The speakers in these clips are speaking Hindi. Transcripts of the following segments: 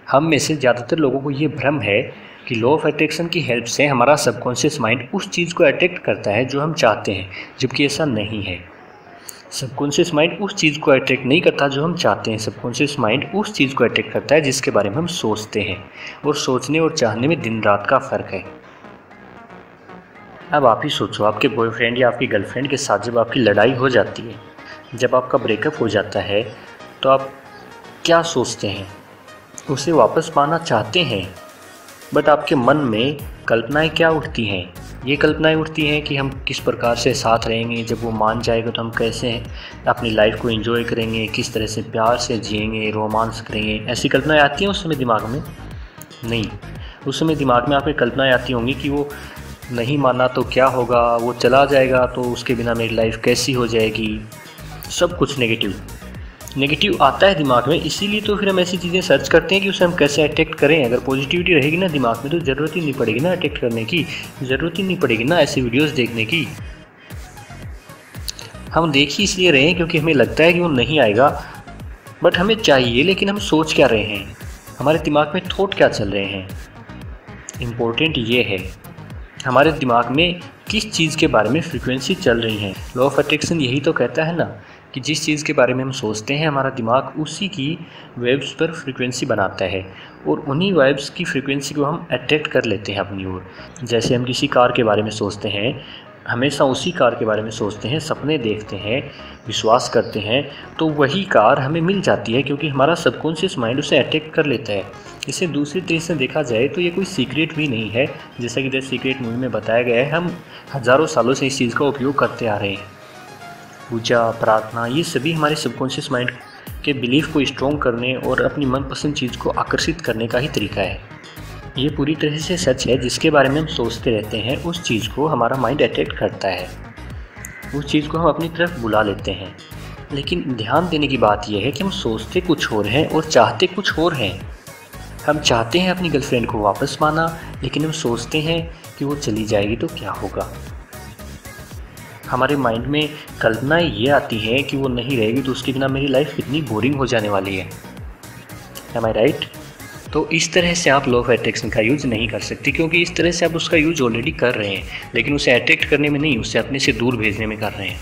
हम में से ज़्यादातर लोगों को ये भ्रम है कि लॉ ऑफ अट्रैक्शन की हेल्प से हमारा सबकॉन्शियस माइंड उस चीज़ को अट्रैक्ट करता है जो हम चाहते हैं, जबकि ऐसा नहीं है। सबकॉन्शियस माइंड उस चीज़ को अट्रैक्ट नहीं करता जो हम चाहते हैं। सबकॉन्शियस माइंड उस चीज़ को अट्रैक्ट करता है जिसके बारे में हम सोचते हैं, और सोचने और चाहने में दिन रात का फ़र्क है। अब आप ही सोचो, आपके बॉयफ्रेंड या आपकी गर्लफ्रेंड के साथ जब आपकी लड़ाई हो जाती है, जब आपका ब्रेकअप हो जाता है, तो आप क्या सोचते हैं? उसे वापस पाना चाहते हैं, बट आपके मन में कल्पनाएं क्या उठती हैं? ये कल्पनाएं उठती हैं कि हम किस प्रकार से साथ रहेंगे, जब वो मान जाएगा तो हम कैसे अपनी लाइफ को एंजॉय करेंगे, किस तरह से प्यार से जिएंगे, रोमांस करेंगे। ऐसी कल्पनाएं आती हैं उस समय दिमाग में? नहीं, उस समय दिमाग में आपके कल्पनाएं आती होंगी कि वो नहीं माना तो क्या होगा, वो चला जाएगा तो उसके बिना मेरी लाइफ कैसी हो जाएगी। सब कुछ नेगेटिव आता है दिमाग में। इसीलिए तो फिर हम ऐसी चीज़ें सर्च करते हैं कि उसे हम कैसे अट्रैक्ट करें। अगर पॉजिटिविटी रहेगी ना दिमाग में तो ज़रूरत ही नहीं पड़ेगी ना अट्रैक्ट करने की, ज़रूरत ही नहीं पड़ेगी ना ऐसी वीडियोस देखने की। हम देख ही इसलिए रहे हैं क्योंकि हमें लगता है कि वो नहीं आएगा, बट हमें चाहिए। लेकिन हम सोच क्या रहे हैं, हमारे दिमाग में थॉट क्या चल रहे हैं? इम्पोर्टेंट ये है हमारे दिमाग में किस चीज़ के बारे में फ्रीक्वेंसी चल रही है। लॉ ऑफ अट्रैक्शन यही तो कहता है ना कि जिस चीज़ के बारे में हम सोचते हैं, हमारा दिमाग उसी की वेव्स पर फ्रीक्वेंसी बनाता है, और उन्हीं वेव्स की फ्रीक्वेंसी को हम अट्रैक्ट कर लेते हैं अपनी ओर। जैसे हम किसी कार के बारे में सोचते हैं, हमेशा उसी कार के बारे में सोचते हैं, सपने देखते हैं, विश्वास करते हैं, तो वही कार हमें मिल जाती है, क्योंकि हमारा सबकॉन्शियस माइंड उसे अट्रैक्ट कर लेता है। इसे दूसरी तरीके से देखा जाए तो ये कोई सीक्रेट भी नहीं है। जैसा कि द सीक्रेट मूवी में बताया गया है, हम हज़ारों सालों से इस चीज़ का उपयोग करते आ रहे हैं। पूजा, प्रार्थना, ये सभी हमारे सबकॉन्शियस माइंड के बिलीफ को स्ट्रॉन्ग करने और अपनी मनपसंद चीज़ को आकर्षित करने का ही तरीका है। ये पूरी तरह से सच है। जिसके बारे में हम सोचते रहते हैं, उस चीज़ को हमारा माइंड अट्रैक्ट करता है, उस चीज़ को हम अपनी तरफ बुला लेते हैं। लेकिन ध्यान देने की बात यह है कि हम सोचते कुछ और हैं और चाहते कुछ और हैं। हम चाहते हैं अपनी गर्लफ्रेंड को वापस पाना, लेकिन हम सोचते हैं कि वो चली जाएगी तो क्या होगा। हमारे माइंड में कल्पनाएं ये आती हैं कि वो नहीं रहेगी तो उसके बिना मेरी लाइफ कितनी बोरिंग हो जाने वाली है। एम आई राइट? तो इस तरह से आप लॉ ऑफ अट्रैक्शन का यूज़ नहीं कर सकते, क्योंकि इस तरह से आप उसका यूज ऑलरेडी कर रहे हैं, लेकिन उसे अट्रैक्ट करने में नहीं, उसे अपने से दूर भेजने में कर रहे हैं।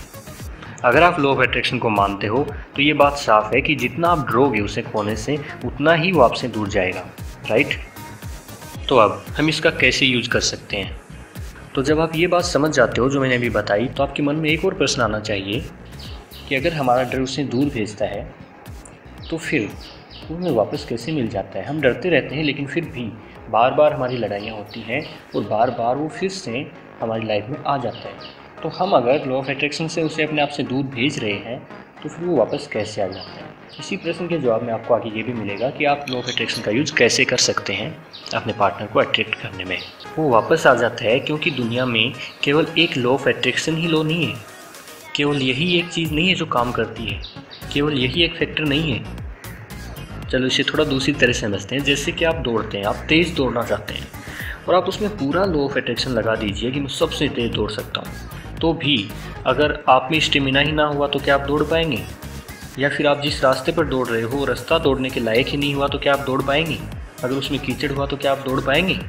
अगर आप लॉ ऑफ अट्रैक्शन को मानते हो तो ये बात साफ है कि जितना आप डरोगे उसे खोने से, उतना ही वो आपसे दूर जाएगा। राइट? तो अब हम इसका कैसे यूज कर सकते हैं? तो जब आप ये बात समझ जाते हो जो मैंने अभी बताई, तो आपके मन में एक और प्रश्न आना चाहिए कि अगर हमारा डर उसे दूर भेजता है तो फिर वो हमें वापस कैसे मिल जाता है? हम डरते रहते हैं, लेकिन फिर भी बार बार हमारी लड़ाइयाँ होती हैं और बार बार वो फिर से हमारी लाइफ में आ जाता है। तो हम अगर लॉ ऑफ अट्रैक्शन से उसे अपने आप से दूर भेज रहे हैं तो फिर वो वापस कैसे आ जाता है? इसी प्रश्न के जवाब में आपको आगे ये भी मिलेगा कि आप लॉ ऑफ अट्रैक्शन का यूज़ कैसे कर सकते हैं अपने पार्टनर को अट्रैक्ट करने में। वो वापस आ जाता है क्योंकि दुनिया में केवल एक law of attraction he law नहीं है, केवल यही एक चीज़ नहीं है जो काम करती है, केवल यही एक फैक्टर नहीं है। चलो इसे थोड़ा दूसरी तरह से समझते हैं। जैसे कि आप दौड़ते हैं, आप तेज़ दौड़ना चाहते हैं और आप उसमें पूरा लॉ ऑफ अट्रैक्शन लगा दीजिए कि मैं सबसे तेज़ दौड़ सकता हूँ, तो भी अगर आप में स्टेमिना ही ना हुआ तो क्या आप दौड़ पाएंगे? या फिर आप जिस रास्ते पर दौड़ रहे हो रास्ता दौड़ने के लायक ही नहीं हुआ तो क्या आप दौड़ पाएंगे? अगर उसमें कीचड़ हुआ तो क्या आप दौड़ पाएंगे?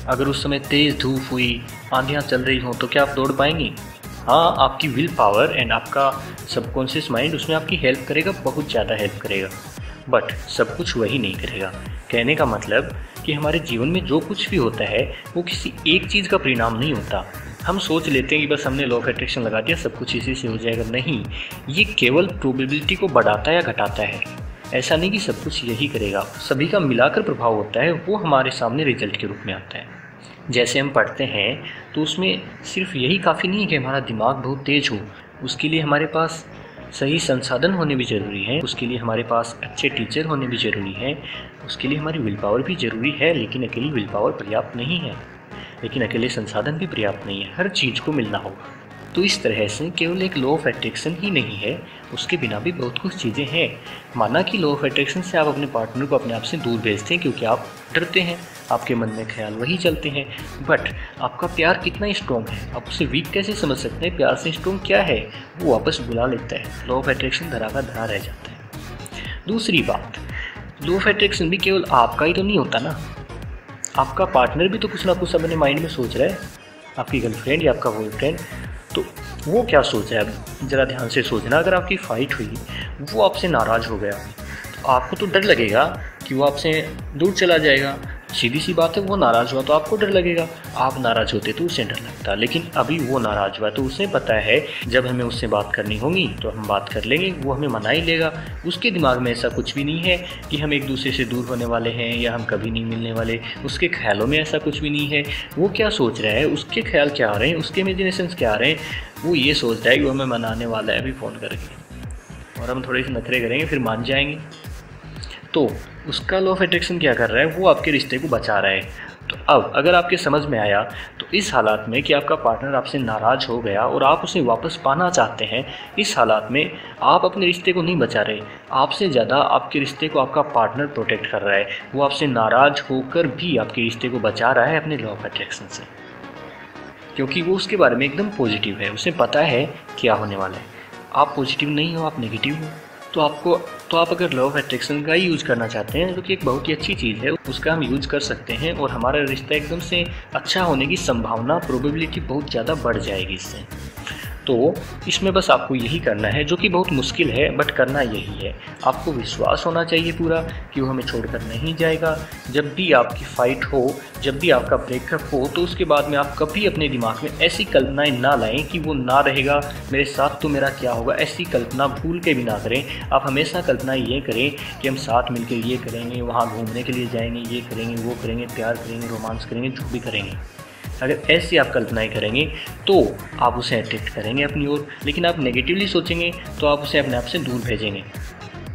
अगर उस समय तेज़ धूप हुई, आंधियाँ चल रही हों तो क्या आप दौड़ पाएंगे? हाँ, आपकी विल पावर एंड आपका सबकॉन्शियस माइंड उसमें आपकी हेल्प करेगा, बहुत ज़्यादा हेल्प करेगा, बट सब कुछ वही नहीं करेगा। कहने का मतलब कि हमारे जीवन में जो कुछ भी होता है वो किसी एक चीज़ का परिणाम नहीं होता। हम सोच लेते हैं कि बस हमने लॉ ऑफ अट्रैक्शन लगा दिया, सब कुछ इसी से हो जाएगा। नहीं, ये केवल प्रोबेबिलिटी को बढ़ाता है या घटाता है। ऐसा नहीं कि सब कुछ यही करेगा, सभी का मिलाकर प्रभाव होता है, वो हमारे सामने रिजल्ट के रूप में आता है। जैसे हम पढ़ते हैं तो उसमें सिर्फ यही काफ़ी नहीं है कि हमारा दिमाग बहुत तेज़ हो, उसके लिए हमारे पास सही संसाधन होने भी ज़रूरी हैं, उसके लिए हमारे पास अच्छे टीचर होने भी ज़रूरी हैं, उसके लिए हमारी विल पावर भी ज़रूरी है। लेकिन अकेली विल पावर पर्याप्त नहीं है, लेकिन अकेले संसाधन भी पर्याप्त नहीं है, हर चीज़ को मिलना होगा। तो इस तरह से केवल एक लॉ ऑफ अट्रैक्शन ही नहीं है, उसके बिना भी बहुत कुछ चीज़ें हैं। माना कि लॉ ऑफ अट्रैक्शन से आप अपने पार्टनर को अपने आप से दूर भेजते हैं क्योंकि आप डरते हैं, आपके मन में ख्याल वही चलते हैं, बट आपका प्यार कितना स्ट्रॉन्ग है, आप उसे वीक कैसे समझ सकते हैं? प्यार से स्ट्रॉन्ग क्या है? वो वापस बुला लेता है, लॉ ऑफ अट्रैक्शन धरा का धरा रह जाता है। दूसरी बात, लॉ ऑफ अट्रैक्शन भी केवल आपका ही तो नहीं होता ना, आपका पार्टनर भी तो कुछ ना कुछ अपने माइंड में सोच रहा है, आपकी गर्लफ्रेंड या आपका बॉयफ्रेंड। तो वो क्या सोच रहा है, अब ज़रा ध्यान से सोचना। अगर आपकी फ़ाइट हुई, वो आपसे नाराज़ हो गया, तो आपको तो डर लगेगा कि वो आपसे दूर चला जाएगा। सीधी सी बात है, वो नाराज़ हुआ तो आपको डर लगेगा, आप नाराज़ होते तो उसे डर लगता। लेकिन अभी वो नाराज़ हुआ तो उसे पता है जब हमें उससे बात करनी होगी तो हम बात कर लेंगे, वो हमें मना ही लेगा। उसके दिमाग में ऐसा कुछ भी नहीं है कि हम एक दूसरे से दूर होने वाले हैं या हम कभी नहीं मिलने वाले। उसके ख्यालों में ऐसा कुछ भी नहीं है। वो क्या सोच रहा है, उसके ख्याल क्या आ रहे हैं, उसके इमेजिनेशंस क्या आ रहे हैं, वो ये सोच रहा है कि वो हमें मनाने वाला है अभी फ़ोन करके, और हम थोड़े से नखरे करेंगे फिर मान जाएंगे। तो उसका लॉ ऑफ अट्रैक्शन क्या कर रहा है, वो आपके रिश्ते को बचा रहा है। तो अब अगर आपके समझ में आया, तो इस हालात में कि आपका पार्टनर आपसे नाराज़ हो गया और आप उसे वापस पाना चाहते हैं, इस हालात में आप अपने रिश्ते को नहीं बचा रहे, आपसे ज़्यादा आपके रिश्ते को आपका पार्टनर प्रोटेक्ट कर रहा है। वो आपसे नाराज़ होकर भी आपके रिश्ते को बचा रहा है अपने लॉ ऑफ अट्रैक्शन से, क्योंकि वो उसके बारे में एकदम पॉजिटिव है, उसे पता है क्या होने वाला है। आप पॉजिटिव नहीं हो, आप नेगेटिव हो। तो आप अगर लॉ ऑफ अट्रैक्शन का ही यूज़ करना चाहते हैं, जो कि एक बहुत ही अच्छी चीज़ है, उसका हम यूज़ कर सकते हैं और हमारा रिश्ता एकदम से अच्छा होने की संभावना, प्रोबेबिलिटी बहुत ज़्यादा बढ़ जाएगी इससे। तो इसमें बस आपको यही करना है, जो कि बहुत मुश्किल है बट करना यही है। आपको विश्वास होना चाहिए पूरा कि वो हमें छोड़कर नहीं जाएगा। जब भी आपकी फ़ाइट हो, जब भी आपका ब्रेकअप हो, तो उसके बाद में आप कभी अपने दिमाग में ऐसी कल्पनाएं ना लाएं कि वो ना रहेगा, मेरे साथ तो मेरा क्या होगा। ऐसी कल्पना भूल के भी ना करें। आप हमेशा कल्पना ये करें कि हम साथ मिलकर ये करेंगे, वहाँ घूमने के लिए जाएंगे, ये करेंगे, वो करेंगे, प्यार करेंगे, रोमांस करेंगे, जो भी करेंगे। अगर ऐसी आप कल्पनाएं करेंगे तो आप उसे अट्रैक्ट करेंगे अपनी ओर। लेकिन आप नेगेटिवली सोचेंगे तो आप उसे अपने आप से दूर भेजेंगे,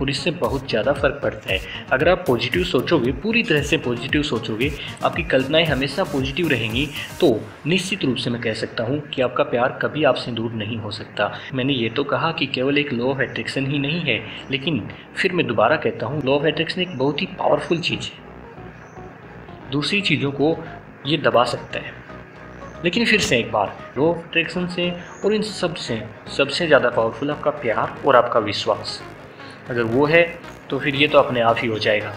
और इससे बहुत ज़्यादा फ़र्क पड़ता है। अगर आप पॉजिटिव सोचोगे, पूरी तरह से पॉजिटिव सोचोगे, आपकी कल्पनाएं हमेशा पॉजिटिव रहेंगी, तो निश्चित रूप से मैं कह सकता हूँ कि आपका प्यार कभी आपसे दूर नहीं हो सकता। मैंने ये तो कहा कि केवल एक लॉ ऑफ अट्रैक्शन ही नहीं है, लेकिन फिर मैं दोबारा कहता हूँ, लॉ ऑफ अट्रैक्शन एक बहुत ही पावरफुल चीज़ है, दूसरी चीज़ों को ये दबा सकता है। लेकिन फिर से एक बार, लॉ ऑफ अट्रैक्शन से और इन सबसे ज़्यादा पावरफुल आपका प्यार और आपका विश्वास। अगर वो है तो फिर ये तो अपने आप ही हो जाएगा,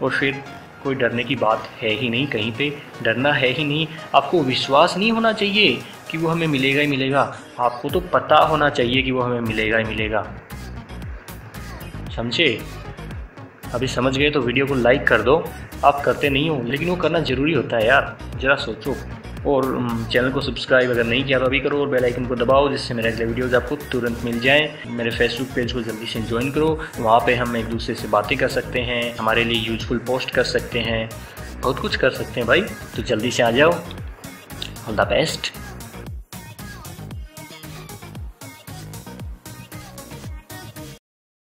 और फिर कोई डरने की बात है ही नहीं, कहीं पे डरना है ही नहीं। आपको विश्वास नहीं होना चाहिए कि वो हमें मिलेगा ही मिलेगा, आपको तो पता होना चाहिए कि वो हमें मिलेगा ही मिलेगा। समझे? अभी समझ गए तो वीडियो को लाइक कर दो। आप करते नहीं हो, लेकिन वो करना ज़रूरी होता है यार, ज़रा सोचो। और चैनल को सब्सक्राइब अगर नहीं किया तो अभी करो, और बेल आइकन को दबाओ, जिससे मेरे अगले वीडियोज़ आपको तुरंत मिल जाएं। मेरे फेसबुक पेज को जल्दी से ज्वाइन करो, वहाँ पे हम एक दूसरे से बातें कर सकते हैं, हमारे लिए यूजफुल पोस्ट कर सकते हैं, बहुत कुछ कर सकते हैं भाई। तो जल्दी से आ जाओ। All the best.